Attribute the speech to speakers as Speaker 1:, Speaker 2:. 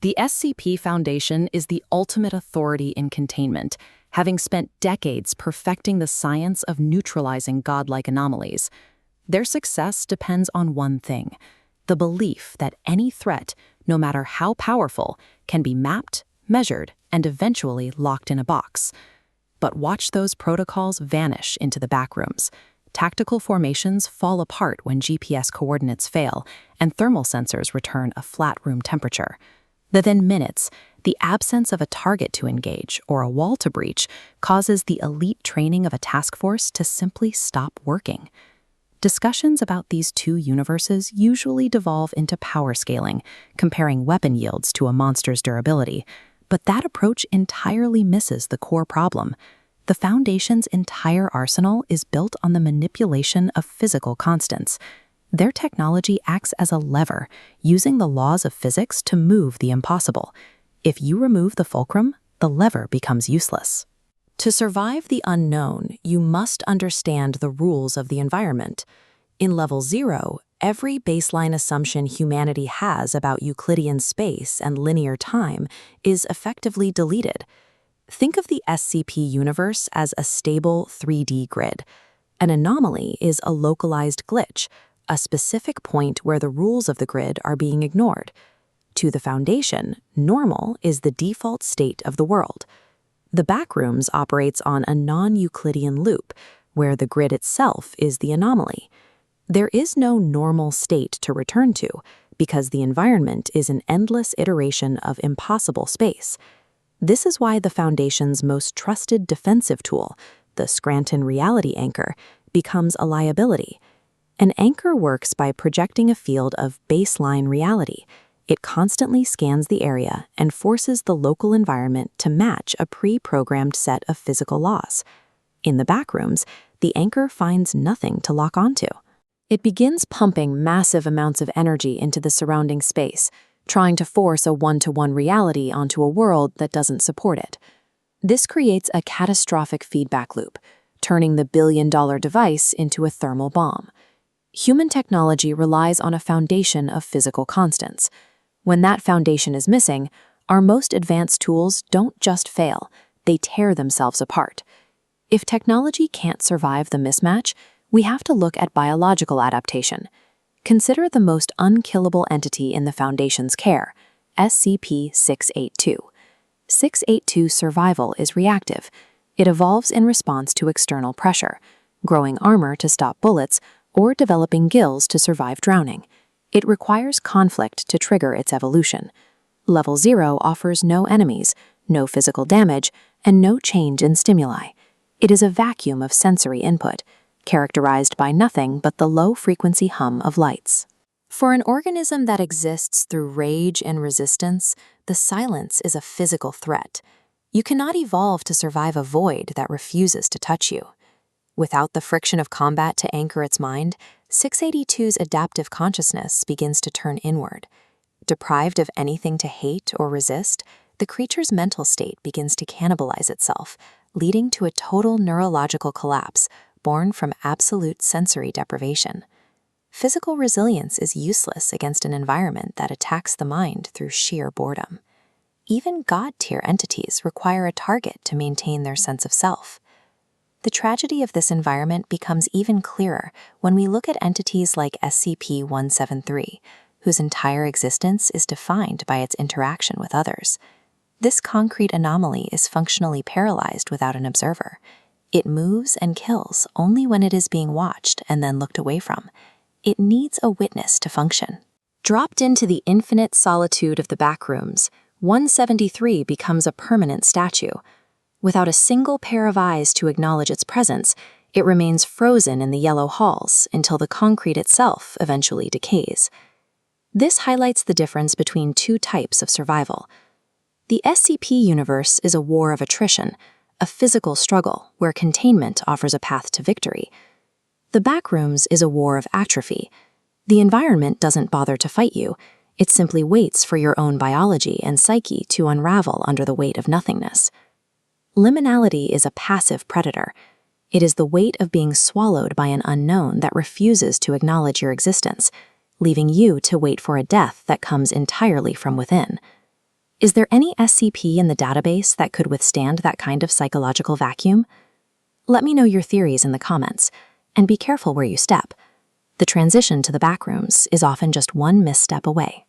Speaker 1: The SCP Foundation is the ultimate authority in containment, having spent decades perfecting the science of neutralizing godlike anomalies. Their success depends on one thing: the belief that any threat, no matter how powerful, can be mapped, measured, and eventually locked in a box. But watch those protocols vanish into the backrooms. Tactical formations fall apart when GPS coordinates fail, and thermal sensors return a flat room temperature. Within minutes, the absence of a target to engage or a wall to breach causes the elite training of a task force to simply stop working. Discussions about these two universes usually devolve into power scaling, comparing weapon yields to a monster's durability, but that approach entirely misses the core problem. The Foundation's entire arsenal is built on the manipulation of physical constants. Their technology acts as a lever, using the laws of physics to move the impossible. If you remove the fulcrum, the lever becomes useless. To survive the unknown, you must understand the rules of the environment. In Level 0, every baseline assumption humanity has about Euclidean space and linear time is effectively deleted. Think of the SCP universe as a stable 3D grid. An anomaly is a localized glitch, a specific point where the rules of the grid are being ignored. To the Foundation, normal is the default state of the world. The Backrooms operates on a non-Euclidean loop, where the grid itself is the anomaly. There is no normal state to return to, because the environment is an endless iteration of impossible space. This is why the Foundation's most trusted defensive tool, the Scranton Reality Anchor, becomes a liability. An anchor works by projecting a field of baseline reality. It constantly scans the area and forces the local environment to match a pre-programmed set of physical laws. In the Backrooms, the anchor finds nothing to lock onto. It begins pumping massive amounts of energy into the surrounding space, trying to force a one-to-one reality onto a world that doesn't support it. This creates a catastrophic feedback loop, turning the billion-dollar device into a thermal bomb. Human technology relies on a foundation of physical constants. When that foundation is missing, our most advanced tools don't just fail, they tear themselves apart. If technology can't survive the mismatch, we have to look at biological adaptation. Consider the most unkillable entity in the Foundation's care, SCP-682. 682 survival is reactive. It evolves in response to external pressure, growing armor to stop bullets, or developing gills to survive drowning. It requires conflict to trigger its evolution. Level 0 offers no enemies, no physical damage, and no change in stimuli. It is a vacuum of sensory input, characterized by nothing but the low-frequency hum of lights. For an organism that exists through rage and resistance, the silence is a physical threat. You cannot evolve to survive a void that refuses to touch you. Without the friction of combat to anchor its mind, 682's adaptive consciousness begins to turn inward. Deprived of anything to hate or resist, the creature's mental state begins to cannibalize itself, leading to a total neurological collapse born from absolute sensory deprivation. Physical resilience is useless against an environment that attacks the mind through sheer boredom. Even God-tier entities require a target to maintain their sense of self. The tragedy of this environment becomes even clearer when we look at entities like SCP-173, whose entire existence is defined by its interaction with others. This concrete anomaly is functionally paralyzed without an observer. It moves and kills only when it is being watched and then looked away from. It needs a witness to function. Dropped into the infinite solitude of the Backrooms, 173 becomes a permanent statue. Without a single pair of eyes to acknowledge its presence, it remains frozen in the yellow halls until the concrete itself eventually decays. This highlights the difference between two types of survival. The SCP universe is a war of attrition, a physical struggle where containment offers a path to victory. The Backrooms is a war of atrophy. The environment doesn't bother to fight you. It simply waits for your own biology and psyche to unravel under the weight of nothingness. Liminality is a passive predator. It is the weight of being swallowed by an unknown that refuses to acknowledge your existence, leaving you to wait for a death that comes entirely from within. Is there any SCP in the database that could withstand that kind of psychological vacuum? Let me know your theories in the comments, and be careful where you step. The transition to the Backrooms is often just one misstep away.